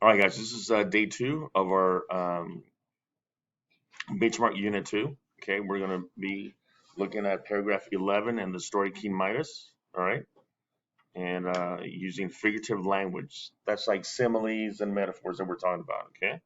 All right, guys, this is day two of our benchmark unit two. Okay, we're going to be looking at paragraph 11 and the story King Midas. All right, and using figurative language. That's like similes and metaphors that we're talking about. Okay,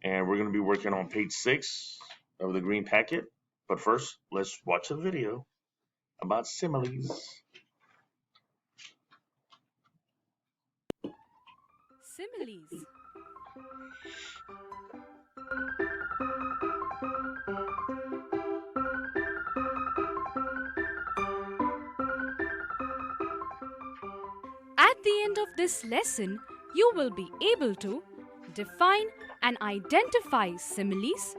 and we're going to be working on page 6 of the green packet. But first, let's watch a video about similes. Similes. At the end of this lesson, you will be able to define and identify similes,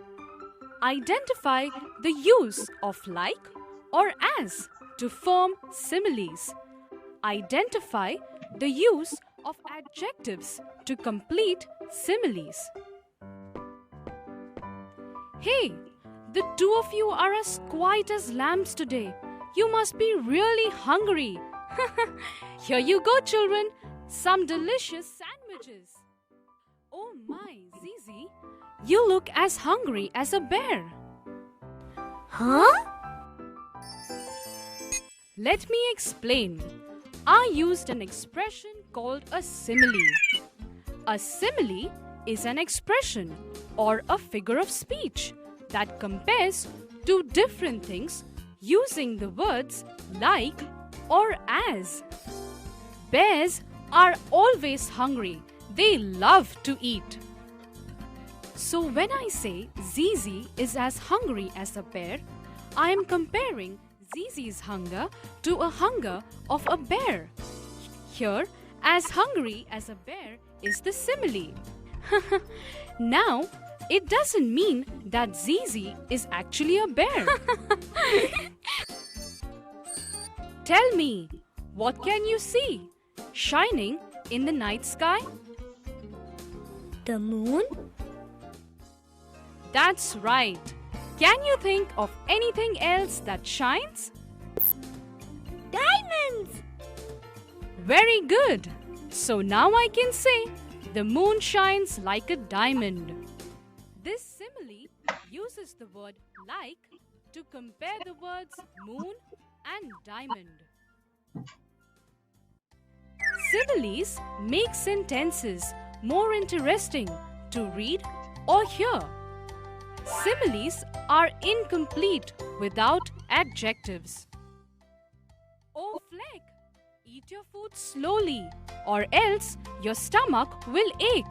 identify the use of like or as to form similes, identify the use of adjectives to complete similes. Hey, the two of you are as quiet as lambs today. You must be really hungry. Here you go, children. Some delicious sandwiches. Oh my, Zizi, you look as hungry as a bear. Huh? Let me explain. I used an expression called a simile. A simile is an expression or a figure of speech that compares two different things using the words like or as. Bears are always hungry. They love to eat. So when I say Zizi is as hungry as a bear, I am comparing Zizi's hunger to a hunger of a bear. Here, as hungry as a bear is the simile. Now, it doesn't mean that Zizi is actually a bear. Tell me, what can you see shining in the night sky? The moon? That's right. Can you think of anything else that shines? Diamonds! Very good. So now I can say the moon shines like a diamond. This simile uses the word like to compare the words moon and diamond. Similes make sentences more interesting to read or hear. Similes are incomplete without adjectives. Oh, Fleck, eat your food slowly or else your stomach will ache.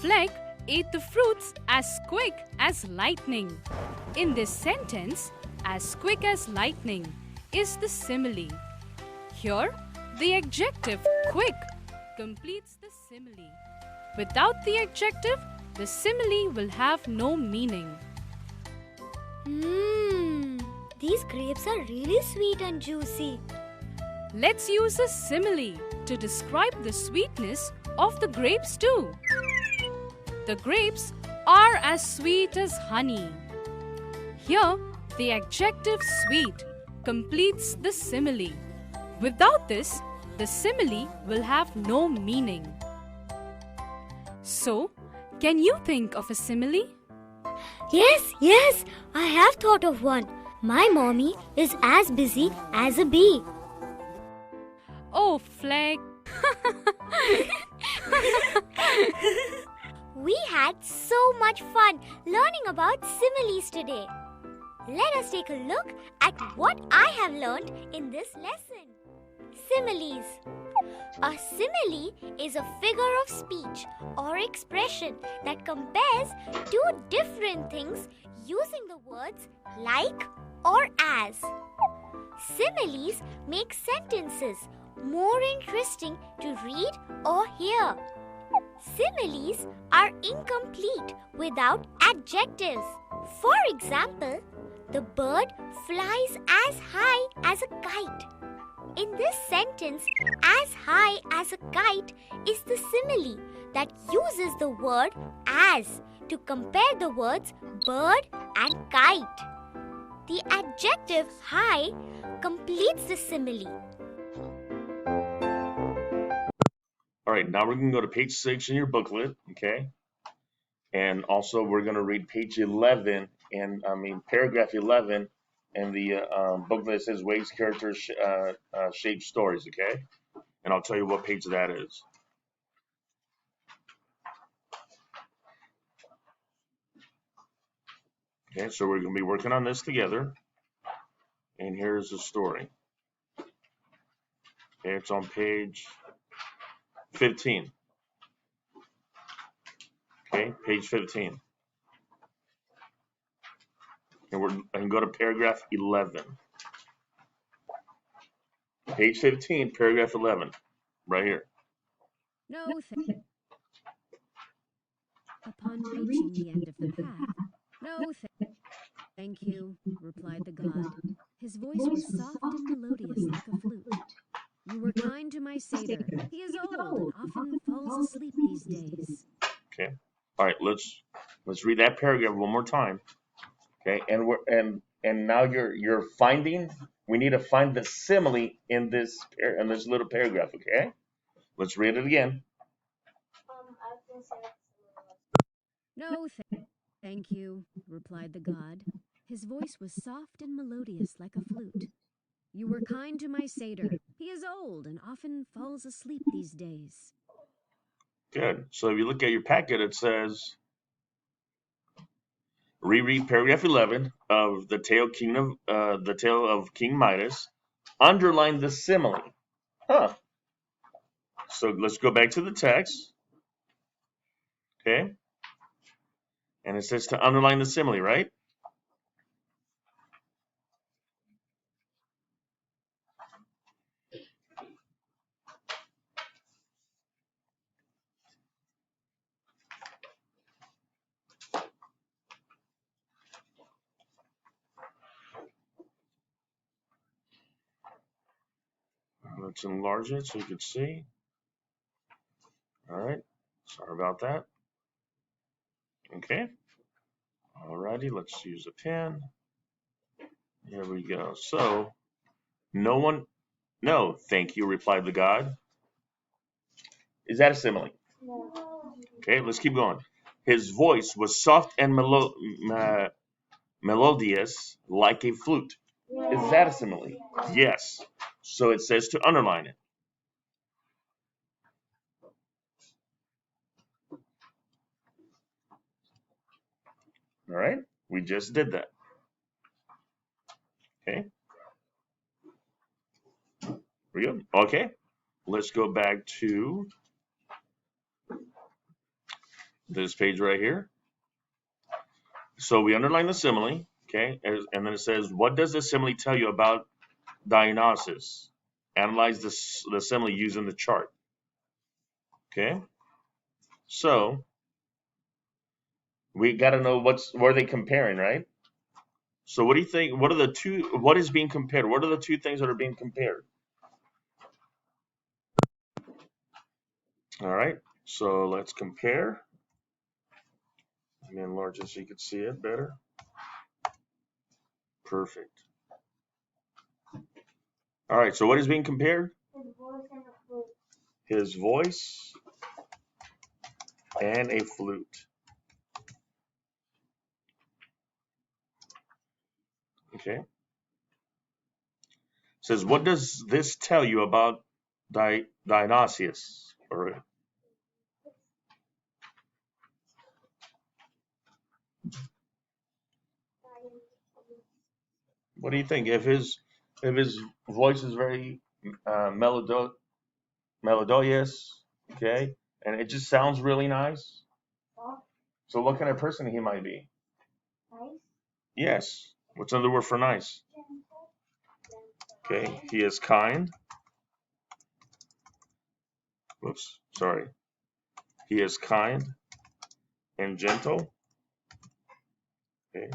Fleck ate the fruits as quick as lightning. In this sentence, as quick as lightning is the simile. Here, the adjective quick completes the simile. Without the adjective, the simile will have no meaning. These grapes are really sweet and juicy. Let's use a simile to describe the sweetness of the grapes too. The grapes are as sweet as honey. Here, the adjective sweet completes the simile. Without this, the simile will have no meaning. So, can you think of a simile? Yes, I have thought of one. My mommy is as busy as a bee. Oh, Fleck. We had so much fun learning about similes today. Let us take a look at what I have learned in this lesson. Similes. A simile is a figure of speech or expression that compares two different things using the words like or as. Similes make sentences more interesting to read or hear. Similes are incomplete without adjectives. For example, the bird flies as high as a kite. In this sentence, as high as a kite is the simile that uses the word as to compare the words bird and kite. The adjective high completes the simile. All right, now we're going to go to page 6 in your booklet, okay? And also we're going to read page 11, paragraph 11 in the booklet that says Waves, Characters, Shape, Stories, okay? And I'll tell you what page that is. Okay, so we're going to be working on this together. And here's the story. Okay, it's on page 15. Okay, page 15. And I can go to paragraph 11. Page 15, paragraph 11, right here. No, upon reaching the end of the path, no, thank you, replied the god. His voice was soft and melodious like a flute. You were kind to my satyr. He is old and often falls asleep these days. Okay. All right, let's read that paragraph one more time. Okay, and now you're finding. We need to find the simile in this little paragraph. Okay, let's read it again. No, thank you, replied the god. His voice was soft and melodious like a flute. You were kind to my satyr. He is old and often falls asleep these days. Good. So if you look at your packet, it says, reread paragraph 11 of the tale of King Midas. Underline the simile. Huh. So let's go back to the text. Okay. And it says to underline the simile, right? Let's enlarge it so you can see. All right. Sorry about that. Okay. Alrighty, let's use a pen. Here we go. So, no, thank you, replied the god. Is that a simile? No. Okay, let's keep going. His voice was soft and melodious like a flute. Is that a simile? Yes. So it says to underline it. All right, we just did that. Okay. We go. Okay, let's go back to this page right here. So we underline the simile, okay, and then it says, what does the simile tell you about Dionysus? Analyze the simile using the chart. Okay, so we got to know what are they comparing, right? So what do you think? What is being compared? What are the two things that are being compared? All right, so let's compare. Let me enlarge it so you can see it better. Perfect. All right, so what is being compared? His voice and a flute. Okay. It says, what does this tell you about Dionysius? Or what do you think? If his voice is very melodious, okay, and it just sounds really nice. So what kind of person he might be? Nice. Yes. What's another word for nice? Okay. He is kind. Whoops. Sorry. He is kind and gentle. Okay.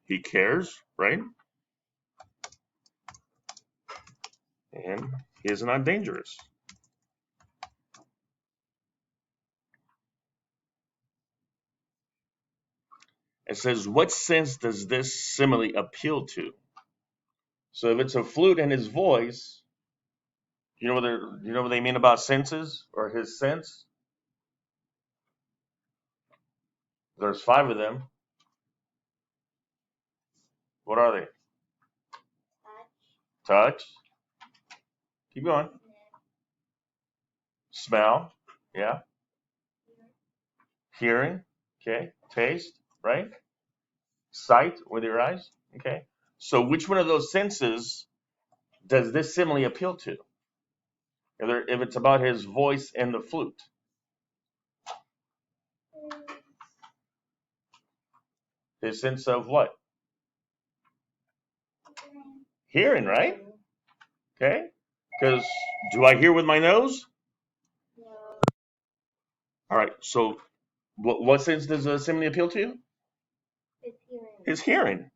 He cares, right? And he is not dangerous. It says, what sense does this simile appeal to? So if it's a flute in his voice, You know what they mean about senses or his sense? There's 5 of them. What are they? Touch. Keep going. Smell. Yeah. Hearing. Okay. Taste. Right. Sight with your eyes. Okay. So which one of those senses does this simile appeal to? If it's about his voice and the flute. His sense of what? Hearing, right? Okay. Because do I hear with my nose? All right. So what sense does a simile appeal to? His hearing.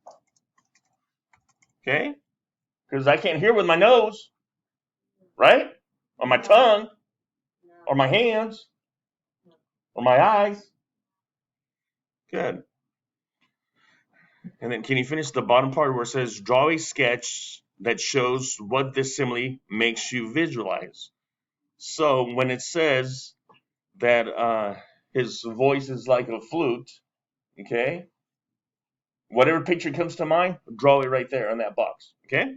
Okay. Because I can't hear with my nose, right? Or my tongue, or my hands, or my eyes. Good. And then can you finish the bottom part where it says, draw a sketch that shows what this simile makes you visualize? So when it says that his voice is like a flute, okay, whatever picture comes to mind, draw it right there in that box, okay?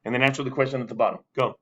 And then answer the question at the bottom. Go.